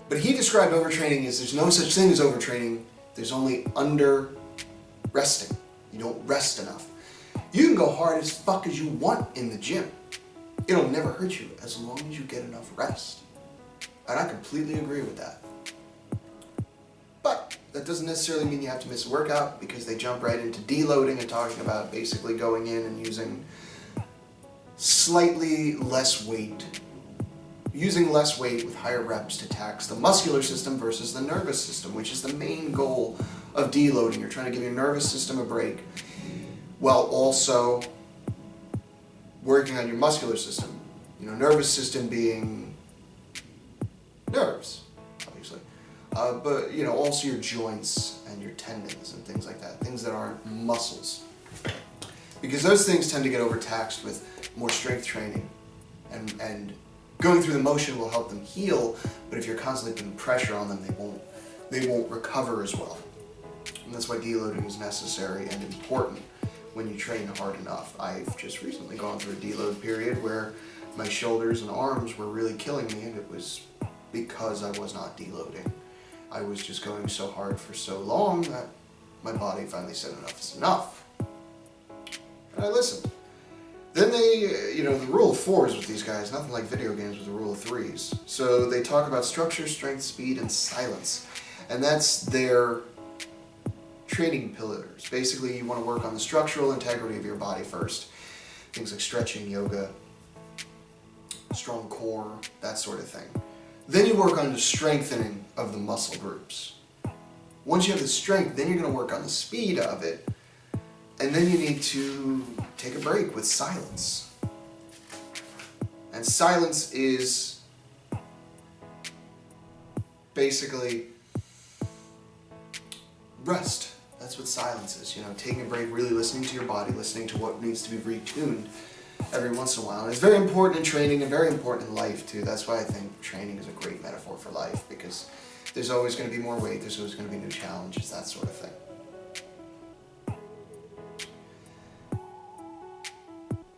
But he described overtraining as there's no such thing as overtraining, there's only under-resting. You don't rest enough. You can go hard as fuck as you want in the gym. It'll never hurt you as long as you get enough rest. And I completely agree with that. But that doesn't necessarily mean you have to miss a workout, because they jump right into deloading and talking about basically going in and using slightly less weight. Using less weight with higher reps to tax the muscular system versus the nervous system, which is the main goal of deloading. You're trying to give your nervous system a break while also working on your muscular system. You know, nervous system being nerves, obviously. But, you know, also your joints and your tendons and things like that. Things that aren't muscles. Because those things tend to get overtaxed with more strength training. And going through the motion will help them heal, but if you're constantly putting pressure on them, they won't recover as well. And that's why deloading is necessary and important when you train hard enough. I've just recently gone through a deload period where my shoulders and arms were really killing me, and it was because I was not deloading. I was just going so hard for so long that my body finally said enough is enough. And I listened. Then they, you know, the rule of fours with these guys, nothing like video games with the rule of threes. So they talk about structure, strength, speed, and silence. And that's their training pillars. Basically, you want to work on the structural integrity of your body first. Things like stretching, yoga, strong core, that sort of thing. Then you work on the strengthening of the muscle groups. Once you have the strength, then you're going to work on the speed of it. And then you need to take a break with silence. And silence is basically rest. That's what silence is, you know, taking a break, really listening to your body, listening to what needs to be retuned every once in a while. And it's very important in training and very important in life too. That's why I think training is a great metaphor for life, because there's always going to be more weight, there's always going to be new challenges, that sort of thing.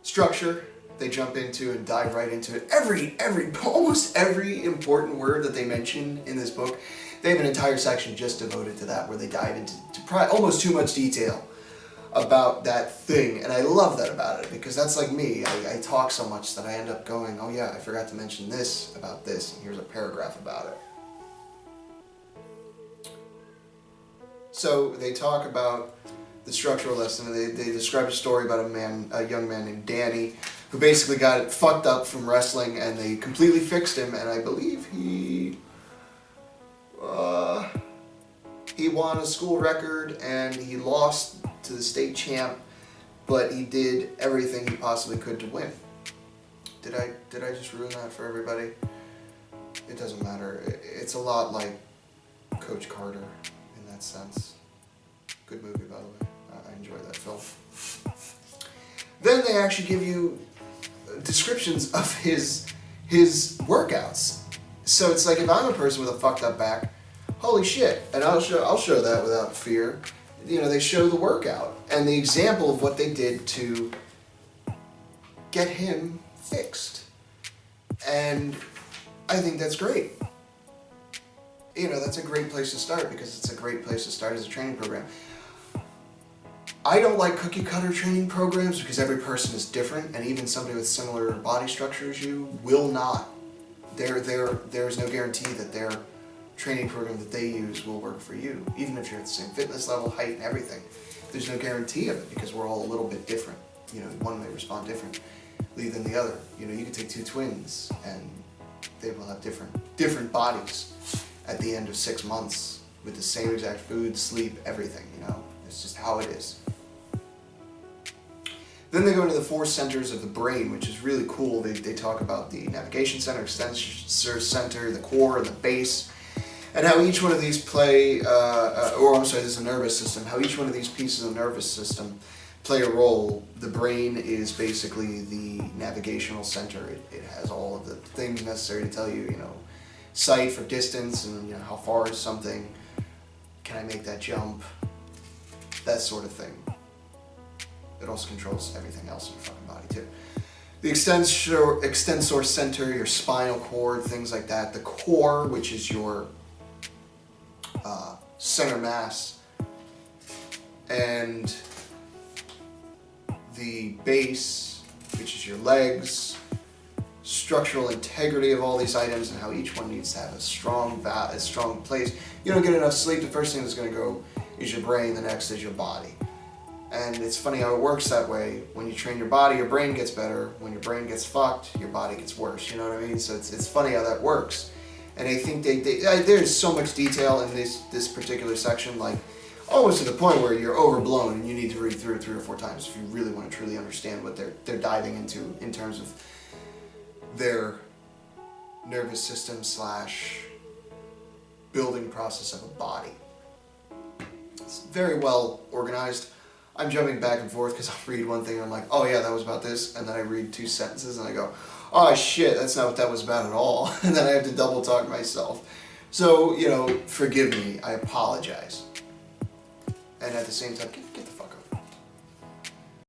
Structure, they jump into and dive right into it. Almost every important word that they mention in this book, they have an entire section just devoted to that, where they dive into almost too much detail about that thing. And I love that about it, because that's like me. I talk so much that I end up going, oh yeah, I forgot to mention this about this, and here's a paragraph about it. So they talk about the structural lesson. They describe a story about a young man named Danny, who basically got fucked up from wrestling, and they completely fixed him, and I believe he won a school record, and he lost to the state champ, but he did everything he possibly could to win. Did I just ruin that for everybody? It doesn't matter. It's a lot like Coach Carter in that sense. Good movie, by the way. I enjoyed that film. Then they actually give you descriptions of his workouts. So it's like, if I'm a person with a fucked up back, holy shit, and I'll show that without fear. You know, they show the workout and the example of what they did to get him fixed. And I think that's great. You know, that's a great place to start, because it's a great place to start as a training program. I don't like cookie cutter training programs, because every person is different, and even somebody with similar body structure as you will not. There's no guarantee that their training program that they use will work for you, even if you're at the same fitness level, height, and everything. There's no guarantee of it, because we're all a little bit different. You know, one may respond differently than the other. You know, you could take two twins, and they will have different bodies at the end of 6 months with the same exact food, sleep, everything. You know, it's just how it is. Then they go into the 4 centers of the brain, which is really cool. They talk about the navigation center, extensor center, the core, and the base, and how each one of these this is a nervous system, how each one of these pieces of the nervous system play a role. The brain is basically the navigational center. It has all of the things necessary to tell you, you know, sight for distance, and, you know, how far is something, can I make that jump, that sort of thing. It also controls everything else in your fucking body too. The extensor center, your spinal cord, things like that. The core, which is your center mass, and the base, which is your legs. Structural integrity of all these items and how each one needs to have a strong place. You don't get enough sleep, the first thing that's going to go is your brain, the next is your body. And it's funny how it works that way. When you train your body, your brain gets better. When your brain gets fucked, your body gets worse. You know what I mean? So it's funny how that works. And I think there's so much detail in this particular section, like almost to the point where you're overblown and you need to read through it 3 or 4 times if you really want to truly understand what they're diving into in terms of their nervous system / building process of a body. It's very well organized. I'm jumping back and forth because I'll read one thing and I'm like, oh yeah, that was about this, and then I read 2 sentences and I go, oh shit, that's not what that was about at all, and then I have to double talk myself. So, forgive me, I apologize. And at the same time, get the fuck